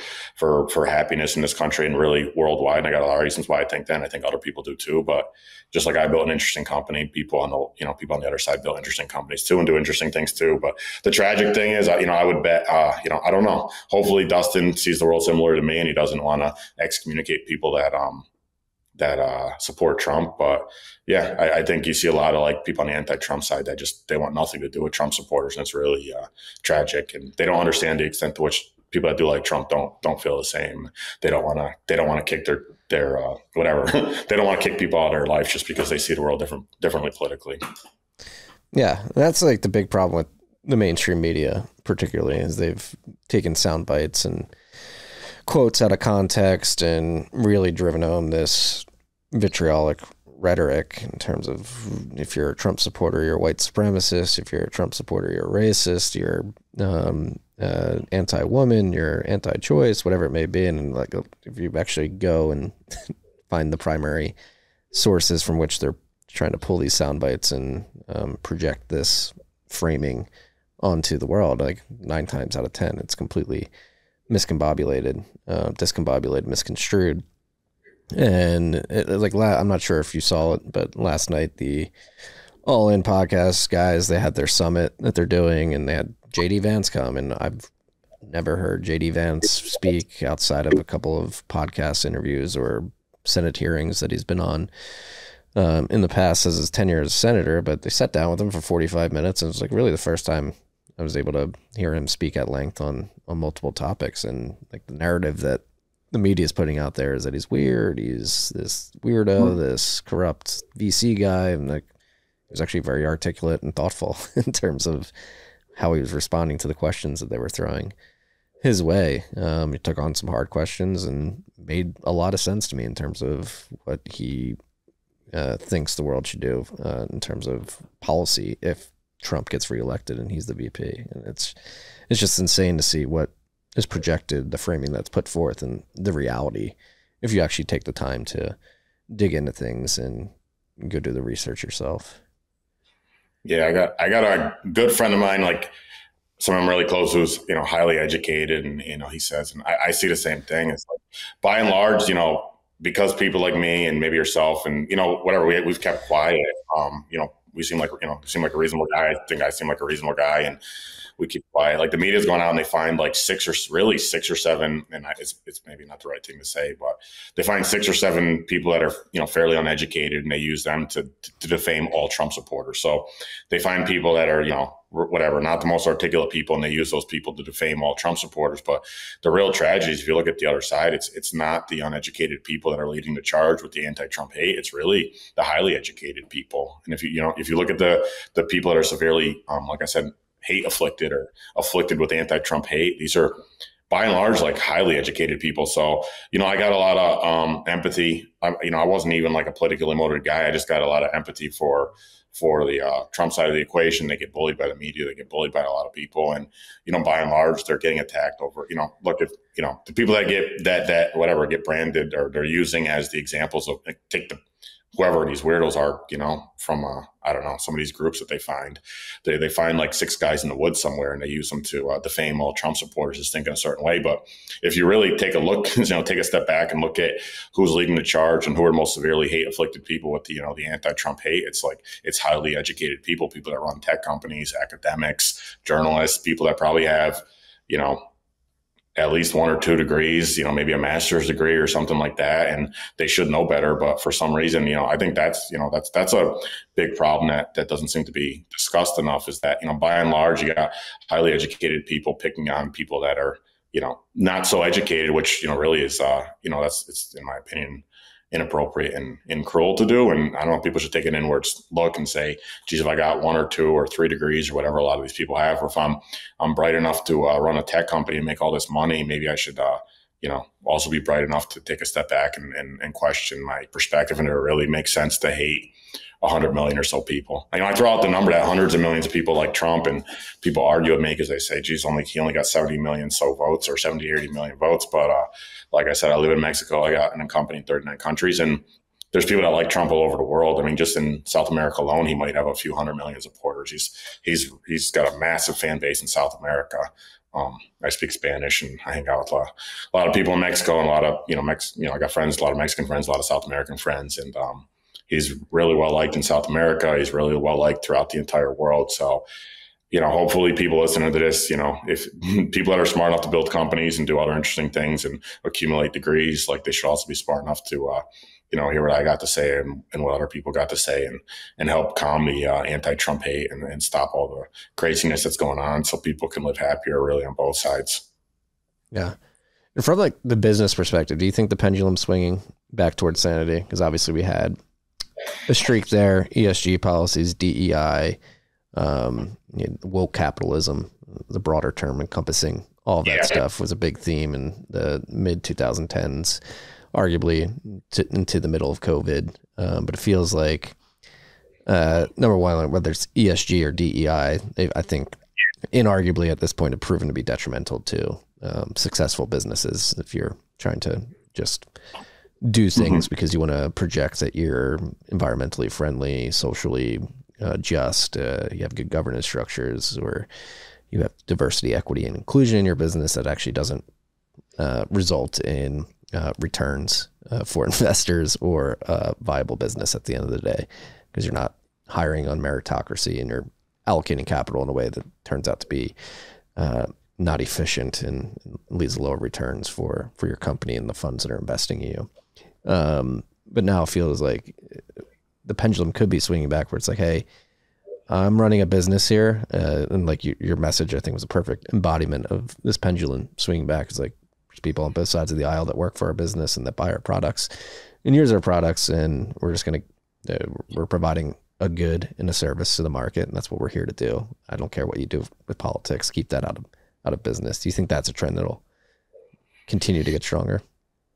A: happiness in this country and really worldwide. And I got a lot of reasons why I think that, and I think other people do too. But just like I built an interesting company, people on the other side build interesting companies too and do interesting things too. But the tragic thing is, I would bet, I don't know. Hopefully Dustin sees the world similar to me and he doesn't want to excommunicate people that support Trump. But yeah, I think you see a lot of like people on the anti-Trump side that they want nothing to do with Trump supporters, and it's really tragic. And they don't understand the extent to which people that do like Trump don't feel the same. They don't want to kick their whatever. They don't want to kick people out of their life just because they see the world differently politically.
B: Yeah, that's like the big problem with the mainstream media, particularly, is they've taken sound bites and quotes out of context and really driven home this vitriolic rhetoric in terms of, if you're a Trump supporter, you're a white supremacist. If you're a Trump supporter, you're a racist. You're anti-woman. You're anti-choice, whatever it may be. And like, if you actually go and find the primary sources from which they're trying to pull these sound bites and project this framing onto the world, like 9 times out of 10, it's completely discombobulated, misconstrued. And I'm not sure if you saw it, but last night the All In podcast guys, they had their summit that they're doing, and they had JD Vance come, and I've never heard JD Vance speak outside of a couple of podcast interviews or Senate hearings that he's been on in the past as his tenure as a senator. But they sat down with him for 45 minutes, and it was like really the first time I was able to hear him speak at length on multiple topics. And like the narrative that the media is putting out there is that he's weird, he's this weirdo, this corrupt VC guy, and like he was actually very articulate and thoughtful in terms of how he was responding to the questions that they were throwing his way. He took on some hard questions and made a lot of sense to me in terms of what he thinks the world should do in terms of policy if Trump gets reelected and he's the VP. And it's just insane to see what is projected, the framing that's put forth, and the reality if you actually take the time to dig into things and go do the research yourself.
A: Yeah, I got a good friend of mine, like someone I'm really close to, who's highly educated, and he says, and I see the same thing. It's like, by and large, because people like me and maybe yourself and whatever, we've kept quiet. We seem like a reasonable guy. I think I seem like a reasonable guy, and we keep quiet. Like the media's going out and they find like 6 or 7, and it's maybe not the right thing to say, but they find 6 or 7 people that are fairly uneducated, and they use them to defame all Trump supporters. So they find people that are whatever, not the most articulate people, and they use those people to defame all Trump supporters. But the real tragedy is, if you look at the other side, it's not the uneducated people that are leading the charge with the anti-Trump hate. It's really the highly educated people. And if you look at the people that are severely, like I said, hate afflicted or afflicted with anti-Trump hate, these are by and large like highly educated people. So I got a lot of empathy. I wasn't even like a politically motivated guy. I just got a lot of empathy for the Trump side of the equation. They get bullied by the media. They get bullied by a lot of people, and by and large, they're getting attacked over. Look at the people that get branded, or they're using as the examples of, like, take whoever these weirdos are, from I don't know, some of these groups that they find. They find like 6 guys in the woods somewhere, and they use them to defame all Trump supporters as thinking a certain way. But if you really take a look, take a step back and look at who's leading the charge and who are most severely hate afflicted people with the anti-Trump hate, it's highly educated people that run tech companies, academics, journalists, people that probably have at least 1 or 2 degrees, maybe a master's degree or something like that. And they should know better. But for some reason, I think that's a big problem that doesn't seem to be discussed enough, is that, by and large, you got highly educated people picking on people that are, not so educated, which, really is, it's, in my opinion, inappropriate and cruel to do. And I don't know, people should take an inwards look and say, geez, if I got 1 or 2 or 3 degrees or whatever a lot of these people have, or if I'm bright enough to run a tech company and make all this money, maybe I should, also be bright enough to take a step back and question my perspective, and it really makes sense to hate 100 million or so people. I throw out the number that hundreds of millions of people like Trump, and people argue with me because they say, geez, he only got 70 million so votes, or 70, 80 million votes. But like I said, I live in Mexico. I got a company in 39 countries, and there's people that like Trump all over the world. Just in South America alone, he might have a few 100 million supporters. He's got a massive fan base in South America. I speak Spanish, and I hang out with a lot of people in Mexico, and a lot of, I got friends, a lot of Mexican friends, a lot of South American friends. And he's really well liked in South America. He's really well liked throughout the entire world. So, hopefully people listening to this, if people that are smart enough to build companies and do other interesting things and accumulate degrees, like, they should also be smart enough to, hear what I got to say and what other people got to say, and help calm the anti-Trump hate and stop all the craziness that's going on, so people can live happier, really, on both sides.
B: Yeah. And from like the business perspective, do you think the pendulum's swinging back towards sanity? Because obviously we had a streak there, ESG policies, DEI, woke capitalism, the broader term encompassing all of that stuff, was a big theme in the mid 2010s, arguably into the middle of COVID. But it feels like, number one, whether it's ESG or DEI, I think inarguably at this point have proven to be detrimental to successful businesses. If you're trying to just do things because you want to project that you're environmentally friendly, socially just, you have good governance structures, or you have diversity, equity, and inclusion in your business, that actually doesn't result in returns for investors or viable business at the end of the day, because you're not hiring on meritocracy and you're allocating capital in a way that turns out to be not efficient and leads to lower returns for your company and the funds that are investing in you. But now it feels like the pendulum could be swinging back, where it's like, hey, I'm running a business here. And like your message, I think, was a perfect embodiment of this pendulum swinging back. It's like, there's people on both sides of the aisle that work for our business and that buy our products and use our products. And we're just going to, we're providing a good and a service to the market. And that's what we're here to do. I don't care what you do with politics. Keep that out of business. Do you think that's a trend that'll continue to get stronger?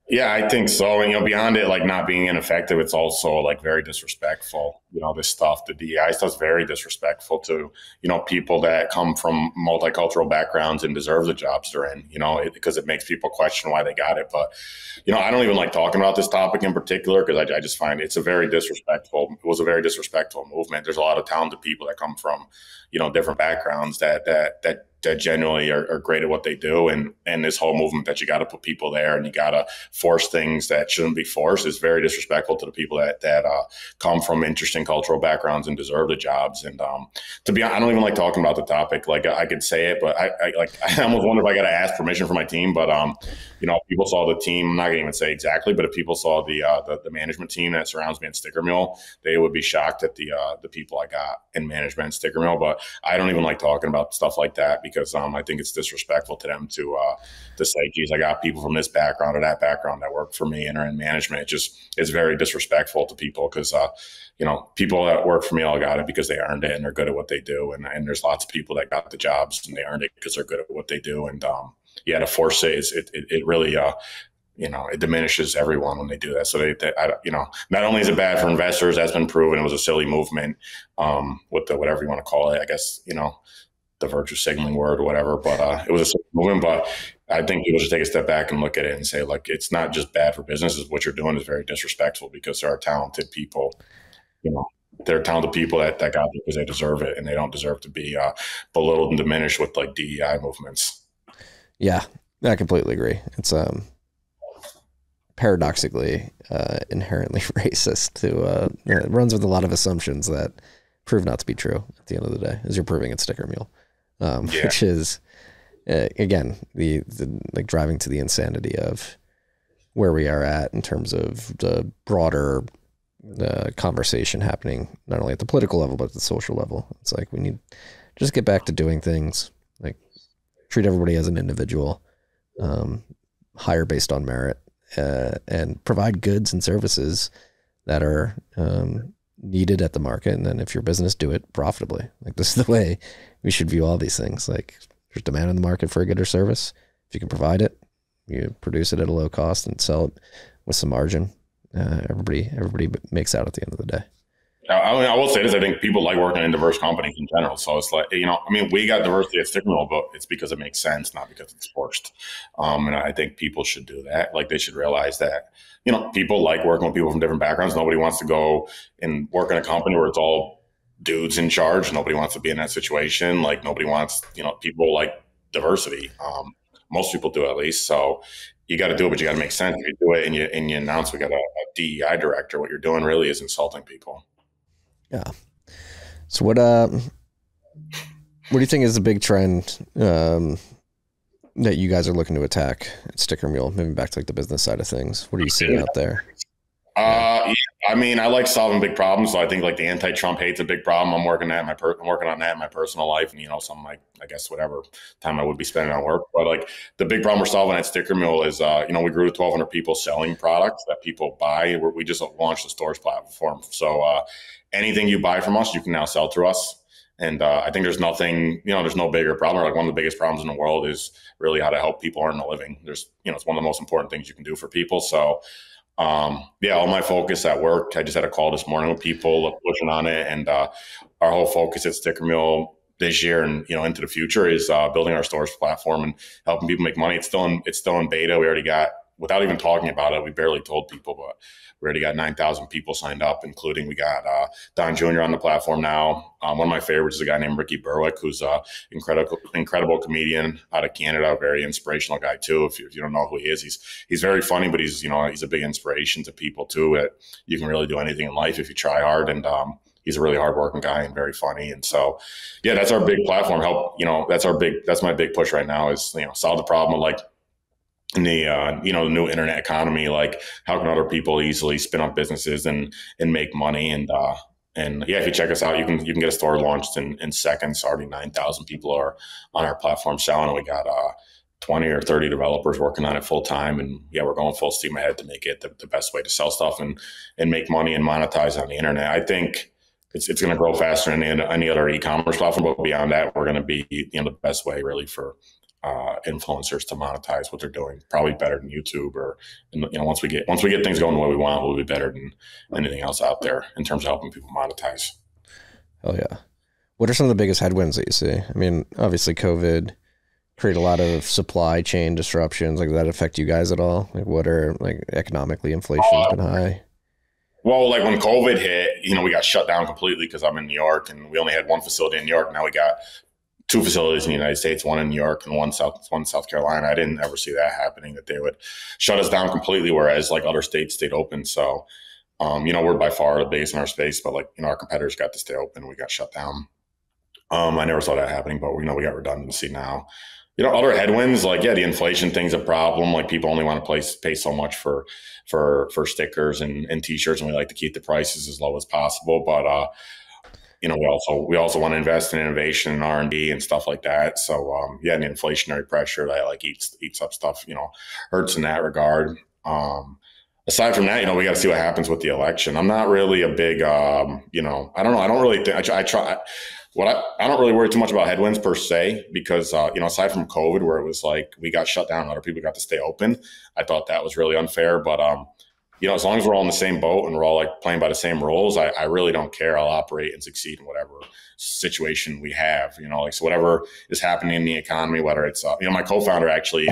A: Yeah, I think so. And, beyond it, like, not being ineffective, it's also like very disrespectful. This stuff, the DEI stuff, is very disrespectful to, people that come from multicultural backgrounds and deserve the jobs they're in, because it makes people question why they got it. But, I don't even like talking about this topic in particular, because I just find it was a very disrespectful movement. There's a lot of talented people that come from, different backgrounds that genuinely are great at what they do. And this whole movement that you got to put people there and you got to force things that shouldn't be forced is very disrespectful to the people that come from interesting cultural backgrounds and deserve the jobs. And to be honest, I don't even like talking about the topic. Like, I could say it, but I almost wonder if I got to ask permission from my team. But people saw the team. I'm not going to even say exactly, but if people saw the management team that surrounds me at Sticker Mule, they would be shocked at the people I got in management at Sticker Mule. But I don't even like talking about stuff like that, because I think it's disrespectful to them to say, geez, I got people from this background or that background that work for me and are in management. It's very disrespectful to people, because people that work for me all got it because they earned it and they're good at what they do. And there's lots of people that got the jobs and they earned it because they're good at what they do. And to force it, it really it diminishes everyone when they do that. So not only is it bad for investors, that's been proven. It was a silly movement, with the whatever you want to call it, I guess, the virtue signaling word or whatever, but it was a silly movement. But I think people should take a step back and look at it and say, like, it's not just bad for businesses. What you're doing is very disrespectful, because there are talented people, there are talented people that got it because they deserve it, and they don't deserve to be belittled and diminished with like DEI movements.
B: Yeah, I completely agree. It's paradoxically inherently racist to it runs with a lot of assumptions that prove not to be true at the end of the day, as you're proving at Sticker Mule, which is again the like driving to the insanity of where we are at in terms of the broader conversation happening not only at the political level but at the social level. It's like we need to just get back to doing things, like treat everybody as an individual, hire based on merit, and provide goods and services that are needed at the market. And then if your business, do it profitably. Like, this is the way we should view all these things. Like, there's demand in the market for a good or service. If you can provide it, you produce it at a low cost and sell it with some margin. Everybody makes out at the end of the day.
A: I will say this. I think people like working in diverse companies in general. So it's like, we got diversity at Sticker Mule, but it's because it makes sense, not because it's forced. And I think people should do that. Like, they should realize that, people like working with people from different backgrounds. Nobody wants to go and work in a company where it's all dudes in charge. Nobody wants to be in that situation. Like, nobody wants, people like diversity. Most people do, at least. So you got to do it, but you got to make sense. If you do it and you announce we got a DEI director, what you're doing really is insulting people.
B: Yeah. So what do you think is the big trend that you guys are looking to attack at Sticker Mule? Maybe back to like the business side of things. What are you seeing out there?
A: Yeah, I mean, I like solving big problems. So I think like the anti-Trump hate's a big problem. I'm working on that in my personal life, and some like, I guess whatever time I would be spending on work. But like the big problem we're solving at Sticker Mule is, we grew to 1,200 people selling products that people buy. We just launched a stores platform. So anything you buy from us, you can now sell through us. And I think there's nothing, there's no bigger problem. Like one of the biggest problems in the world is really how to help people earn a living. It's one of the most important things you can do for people. So all my focus at work, I just had a call this morning with people pushing on it. And our whole focus at Sticker Mule this year and, into the future is building our stores platform and helping people make money. It's still in beta. We already got, without even talking about it, we barely told people, but we already got 9,000 people signed up, including we got Don Jr. on the platform now. One of my favorites is a guy named Ricky Berwick, who's an incredible comedian out of Canada, a very inspirational guy too. If you don't know who he is, he's very funny, but he's a big inspiration to people too. You can really do anything in life if you try hard, and he's a really hardworking guy and very funny. And so, that's our big platform. That's my big push right now is solve the problem of like in the the new internet economy, like how can other people easily spin up businesses and make money. And if you check us out, you can get a store launched in seconds. Already 9,000 people are on our platform selling, and we got 20 or 30 developers working on it full time. And we're going full steam ahead to make it the best way to sell stuff and make money and monetize on the internet. I think it's going to grow faster than any other e-commerce platform, but beyond that, we're going to be the best way really for influencers to monetize what they're doing, probably better than YouTube. Or once we get things going the way we want, we'll be better than anything else out there in terms of helping people monetize.
B: Oh yeah. What are some of the biggest headwinds that you see? I mean, obviously COVID create a lot of supply chain disruptions. Like, does that affect you guys at all? Like, what are economically inflation's been high?
A: Well, like when COVID hit, we got shut down completely because I'm in New York and we only had one facility in New York. Now we got two facilities in the United States, one in New York and one in South Carolina. I didn't ever see that happening, that they would shut us down completely, whereas like other states stayed open. So, we're by far the biggest in our space, but our competitors got to stay open. We got shut down. I never saw that happening, but we got redundancy now. Other headwinds, the inflation thing's a problem. Like people only want to pay so much for stickers and t-shirts, and we like to keep the prices as low as possible. But we also want to invest in innovation and R&D and stuff like that. So the inflationary pressure that eats up stuff, hurts in that regard. Aside from that, we got to see what happens with the election. I'm not really a big, I don't know. I don't really think I try. I don't really worry too much about headwinds per se, because, aside from COVID, where it was like we got shut down, other people got to stay open. I thought that was really unfair. But, as long as we're all in the same boat and we're all playing by the same rules, I really don't care. I'll operate and succeed in whatever situation we have, so whatever is happening in the economy, whether it's, my co-founder actually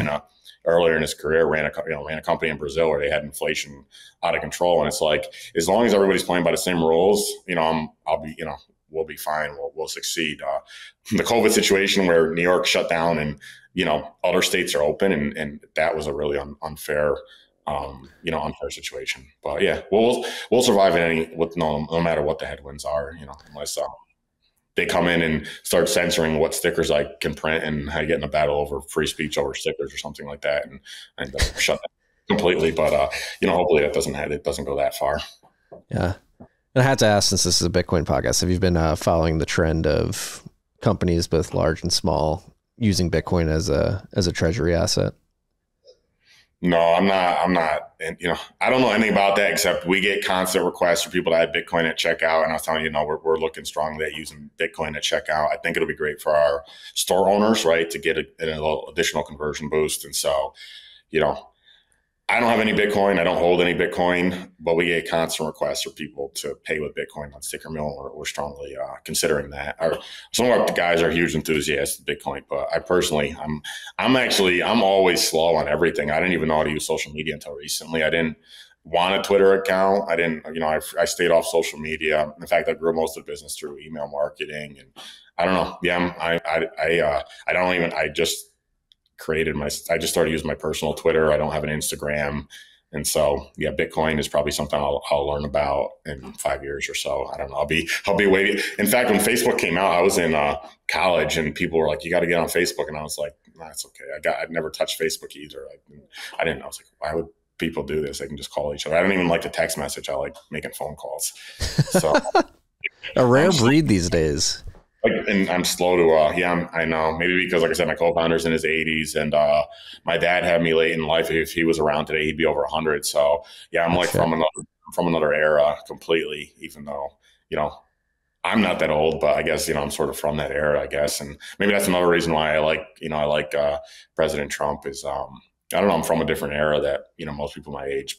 A: earlier in his career ran a company in Brazil where they had inflation out of control. And it's like, as long as everybody's playing by the same rules, I'll be, we'll be fine. We'll succeed. The COVID situation where New York shut down and, other states are open, and that was a really unfair, unfair situation. But we'll survive no matter what the headwinds are, unless they come in and start censoring what stickers I can print, and I get in a battle over free speech over stickers or something like that, and shut that completely. But hopefully it doesn't go that far.
B: Yeah. And I had to ask, since this is a Bitcoin podcast, have you been following the trend of companies, both large and small, using Bitcoin as a treasury asset?
A: No, I'm not. And, I don't know anything about that, except we get constant requests for people to add Bitcoin at checkout. And I was telling you, we're looking strongly at using Bitcoin at checkout. I think it'll be great for our store owners, right, to get a little additional conversion boost. And so, I don't have any Bitcoin. I don't hold any Bitcoin, but we get constant requests for people to pay with Bitcoin on Sticker Mule. We're strongly considering that. Some of our guys are huge enthusiasts of Bitcoin, but I personally, I'm always slow on everything. I didn't even know how to use social media until recently. I didn't want a Twitter account. I didn't, I stayed off social media. In fact, I grew most of the business through email marketing, and I don't know. Yeah, I don't even. I just I just started using my personal Twitter. I don't have an Instagram. And so, yeah, Bitcoin is probably something I'll learn about in 5 years or so. I don't know. I'll be waiting. In fact, when Facebook came out, I was in college, and people were like, "You got to get on Facebook," and I was like, "Nah, it's okay. I'd never touched Facebook either. I didn't know. I was like, why would people do this? They can just call each other. I don't even like the text message. I like making phone calls." So
B: a rare breed these days.
A: And I'm slow to, I know. Maybe because, like I said, my co-founder's in his 80s, and my dad had me late in life. If he was around today, he'd be over 100. So, yeah, I'm like from another era completely, even though, I'm not that old, but I guess, I'm sort of from that era, I guess. And maybe that's another reason why I like President Trump is, I don't know, I'm from a different era that, most people my age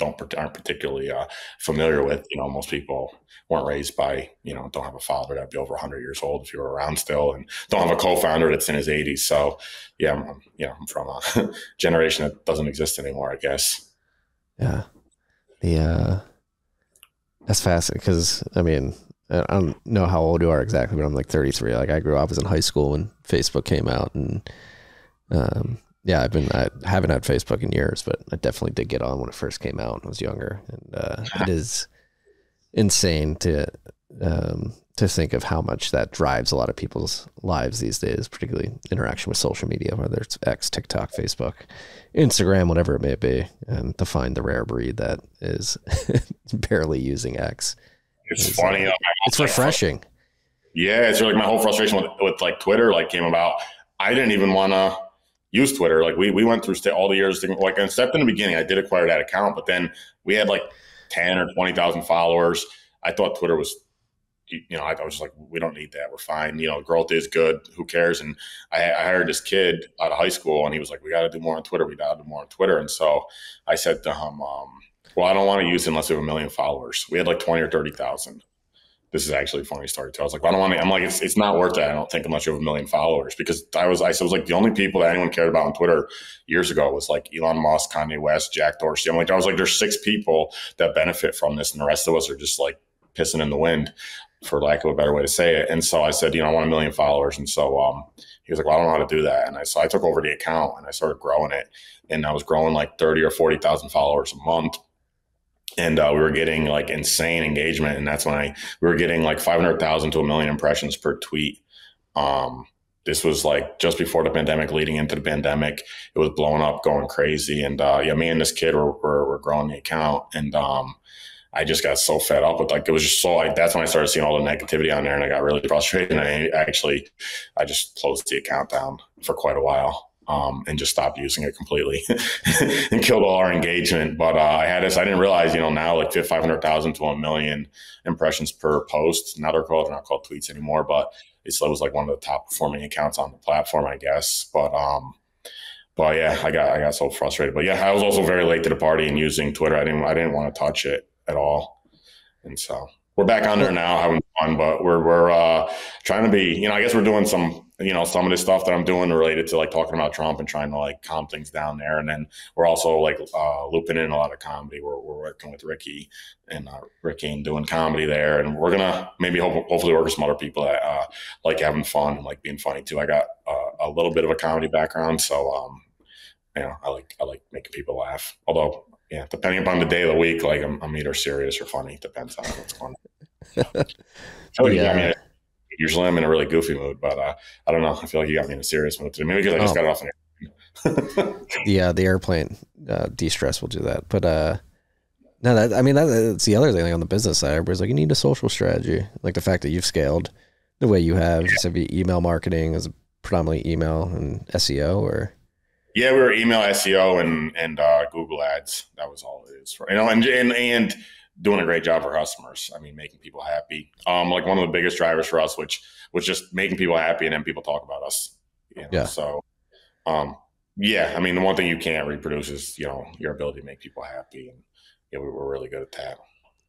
A: aren't particularly familiar with. Most people weren't raised by, don't have a father that'd be over 100 years old if you were around still, and don't have a co-founder that's in his 80s. So, yeah, I'm from a generation that doesn't exist anymore, I guess.
B: Yeah, that's fascinating because I don't know how old you are exactly, but I'm like 33. Like I was in high school when Facebook came out, and yeah, I haven't had Facebook in years, but I definitely did get on when it first came out when I was younger. And it is insane to think of how much that drives a lot of people's lives these days, particularly interaction with social media, whether it's X, TikTok, Facebook, Instagram, whatever it may be, and to find the rare breed that is barely using X.
A: It's funny.
B: It's refreshing.
A: Yeah, it's really my whole frustration with like Twitter came about. I didn't even want to use Twitter. Like we went through all the years, except in the beginning, I did acquire that account, but then we had like 10 or 20,000 followers. I thought Twitter was, I was just like, we don't need that. We're fine. Growth is good. Who cares? And I hired this kid out of high school, and he was like, we got to do more on Twitter. We got to do more on Twitter. And so I said to him, well, I don't want to use it unless we have 1 million followers. We had like 20 or 30,000. This is actually a funny story too. I was like, I don't want to. I'm like, it's not worth it. I don't think unless you have 1 million followers, because I said it was like the only people that anyone cared about on Twitter years ago was like Elon Musk, Kanye West, Jack Dorsey. I was like, there's 6 people that benefit from this, and the rest of us are just like pissing in the wind, for lack of a better way to say it. And so I said, I want 1 million followers. And so he was like, well, I don't know how to do that. And so I took over the account and I started growing it, and I was growing like 30 or 40,000 followers a month. And we were getting like insane engagement. And that's when we were getting like 500,000 to 1 million impressions per tweet. This was like just before the pandemic, leading into the pandemic. It was blowing up, going crazy. And me and this kid were growing the account. And I just got so fed up with it was just that's when I started seeing all the negativity on there, and I got really frustrated. And I just closed the account down for quite a while. And just stopped using it completely and killed all our engagement. But I didn't realize, now like 500,000 to 1 million impressions per post. Now they're not called tweets anymore, but it was like one of the top performing accounts on the platform, I guess. But yeah, I got so frustrated. But yeah, I was also very late to the party in using Twitter. I didn't want to touch it at all. And so we're back on there now having fun, but we're trying to be, I guess we're doing some of the stuff that I'm doing related to like talking about Trump and trying to like calm things down there. And then we're also like looping in a lot of comedy. We're working with Ricky and doing comedy there. And we're going to maybe hopefully work with some other people that like having fun and like being funny too. I got a little bit of a comedy background. So, I like making people laugh. Although, yeah, depending upon the day of the week, like I'm either serious or funny. Depends on what's going on. So, yeah. Usually I'm in a really goofy mood, but I don't know. I feel like you got me in a serious mood today. Maybe because I just got off an airplane.
B: Yeah, the airplane de-stress will do that. But no, that's the other thing on the business side. Everybody's like, you need a social strategy. Like the fact that you've scaled the way you have. Yeah. So email marketing is predominantly email and SEO, or?
A: Yeah, we were email, SEO, and Google ads. That was all it is. And doing a great job for customers. Making people happy. Like one of the biggest drivers for us, which was just making people happy, and then people talk about us.
B: Yeah.
A: So, yeah. The one thing you can't reproduce is your ability to make people happy, and we're really good at that.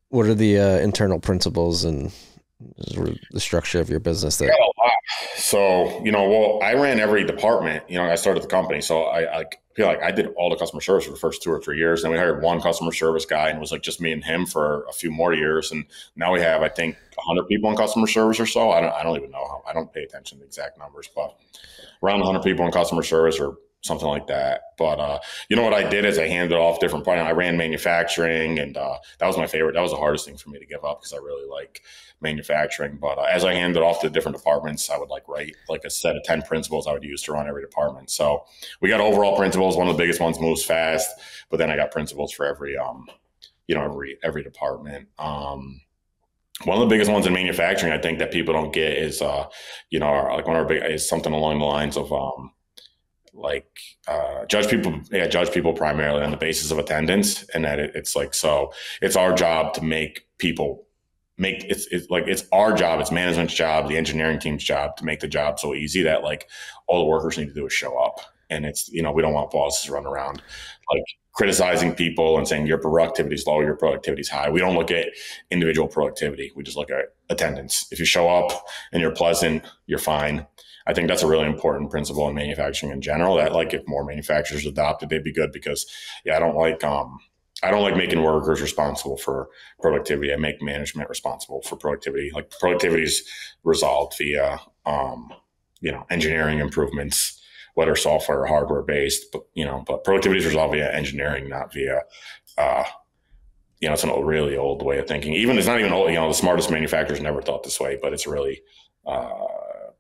B: What are the internal principles and the structure of your business that.
A: got a lot. So, well, I ran every department. I started the company. So I feel like I did all the customer service for the first 2 or 3 years. Then we hired one customer service guy, and it was like just me and him for a few more years. And now we have, I think, 100 people in customer service or so. I don't even know how. I don't pay attention to the exact numbers, but around 100 people in customer service or something like that. But what I did is I handed off different parts. I ran manufacturing, and that was my favorite. That was the hardest thing for me to give up because I really like manufacturing. But as I handed off to different departments, I would write a set of 10 principles I would use to run every department. So we got overall principles. One of the biggest ones, moves fast, but then I got principles for every department. One of the biggest ones in manufacturing, I think, that people don't get is, one of our big is something along the lines of, judge people primarily on the basis of attendance, and that it's our job to make people it's our job, it's management's job, the engineering team's job to make the job so easy that all the workers need to do is show up. And it's, we don't want bosses to run around criticizing people and saying your productivity is low, your productivity is high. We don't look at individual productivity. We just look at attendance. If you show up and you're pleasant, you're fine. I think that's a really important principle in manufacturing in general, that if more manufacturers adopted, they'd be good, because I don't like making workers responsible for productivity. I make management responsible for productivity. Productivity is resolved via, engineering improvements, whether software or hardware based, but productivity is resolved via engineering, not via, it's an really old way of thinking. Even it's not even old, the smartest manufacturers never thought this way, but it's a really,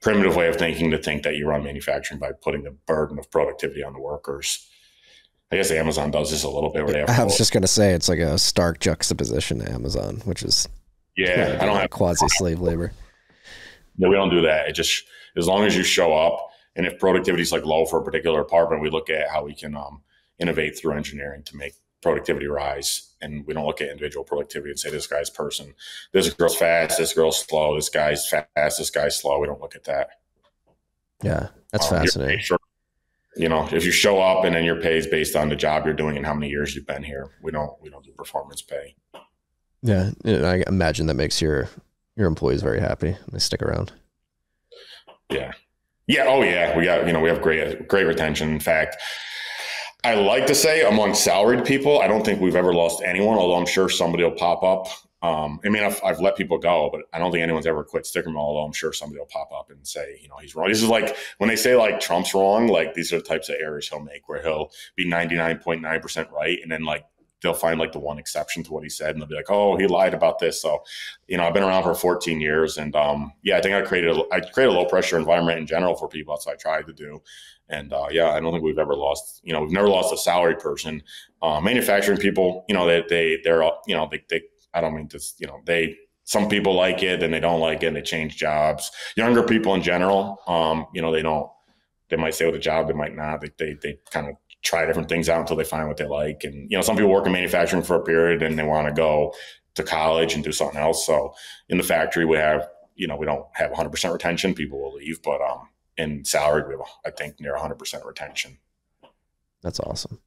A: primitive way of thinking to think that you run manufacturing by putting the burden of productivity on the workers. I guess Amazon does this a little bit. Where they have
B: I was just going to say it's like a stark juxtaposition to Amazon, which is
A: I don't have
B: quasi-slave labor.
A: No, we don't do that. It just, as long as you show up, and if productivity is low for a particular department, we look at how we can innovate through engineering to make productivity rise. And we don't look at individual productivity and say this guy's person, this girl's fast, this girl's slow, this guy's fast, this guy's slow. We don't look at that.
B: Yeah, that's fascinating.
A: If you show up and then your pay is based on the job you're doing and how many years you've been here, we don't do performance pay.
B: Yeah, I imagine that makes your employees very happy. They stick around.
A: Yeah. Yeah. Oh yeah. We have great retention. In fact, I like to say among salaried people, I don't think we've ever lost anyone, although I'm sure somebody will pop up. I've let people go, but I don't think anyone's ever quit Sticker Mule, although I'm sure somebody will pop up and say, he's wrong. This is when they say Trump's wrong, these are the types of errors he'll make, where he'll be 99.9% right. And then they'll find the one exception to what he said, and they'll be like, oh, he lied about this. So, I've been around for 14 years, and I think I created a low pressure environment in general for people. That's what I tried to do. And I don't think we've ever lost, we've never lost a salaried person. Manufacturing people, they're all, I don't mean to, some people like it and they don't like it and they change jobs. Younger people in general, they might stay with a job, they might not. They kind of try different things out until they find what they like. And, some people work in manufacturing for a period and they want to go to college and do something else. So in the factory, we have, we don't have 100% retention. People will leave, but in salaried, we have, I think, near 100% retention.
B: That's awesome.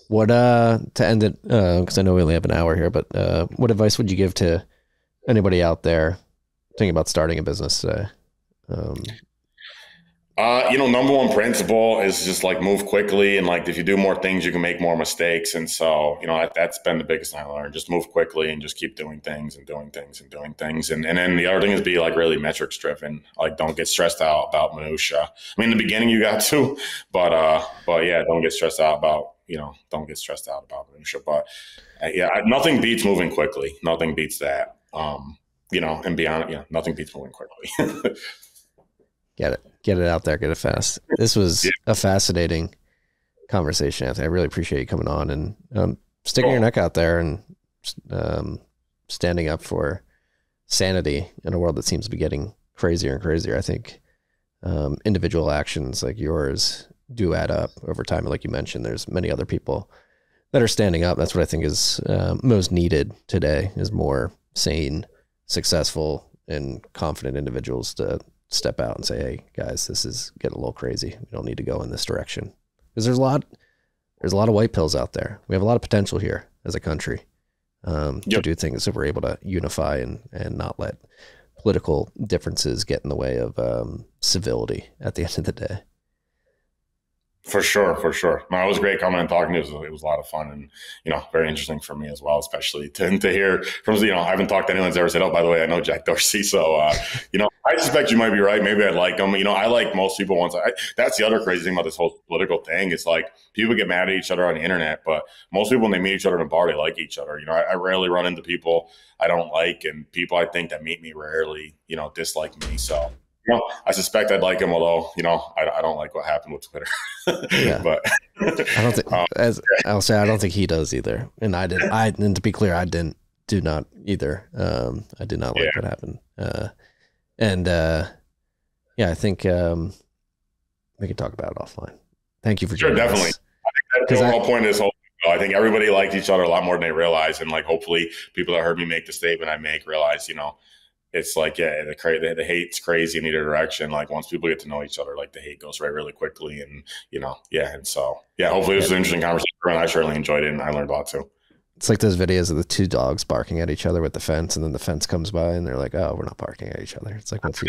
B: What, to end it, because I know we only have an hour here, but what advice would you give to anybody out there thinking about starting a business today?
A: Number one principle is just move quickly. And if you do more things, you can make more mistakes. And so, that's been the biggest thing I learned. Just move quickly and just keep doing things and doing things and doing things. And then the other thing is be really metrics driven. Don't get stressed out about minutia. I mean, in the beginning you got to, but yeah, don't get stressed out about, minutia. But nothing beats moving quickly. Nothing beats that. And beyond, nothing beats moving quickly.
B: Get it out there, get it fast. This was a fascinating conversation, Anthony. I really appreciate you coming on and sticking your neck out there and standing up for sanity in a world that seems to be getting crazier and crazier. I think individual actions like yours do add up over time. And like you mentioned, there's many other people that are standing up. That's what I think is most needed today, is more sane, successful, and confident individuals to step out and say, hey guys, this is getting a little crazy. We don't need to go in this direction. Because there's a lot of white pills out there. We have a lot of potential here as a country to do things if we're able to unify and not let political differences get in the way of civility at the end of the day.
A: For sure, for sure. No, it was great coming and talking to you. It was a lot of fun and, very interesting for me as well, especially to hear from, I haven't talked to anyone who's ever said, oh, by the way, I know Jack Dorsey. So, I suspect you might be right. Maybe I'd like him. I like most people once. That's the other crazy thing about this whole political thing. It's like people get mad at each other on the internet, but most people, when they meet each other in a bar, they like each other. I rarely run into people I don't like, and people I think that meet me rarely, dislike me. So, I suspect I'd like him, although, I don't like what happened with Twitter.
B: Yeah.
A: But
B: I don't think, as I'll say, I don't think he does either. And and to be clear, I do not either. I did not like what happened. I think we can talk about it offline. Thank you for joining us.
A: Definitely. I think that's the whole point of this whole thing. I think everybody liked each other a lot more than they realize. And hopefully people that heard me make the statement I make realize, it's like, the hate's crazy in either direction. Once people get to know each other, the hate goes really quickly. And, and so, hopefully this was an interesting conversation. And I certainly enjoyed it. And I learned a lot too.
B: It's like those videos of the two dogs barking at each other with the fence, and then the fence comes by and they're like, oh, we're not barking at each other. It's like once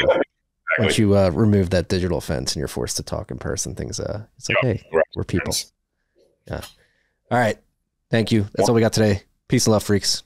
B: you remove that digital fence and you're forced to talk in person, things, it's like, hey, we're people. Yeah. All right. Thank you. That's all we got today. Peace and love, freaks.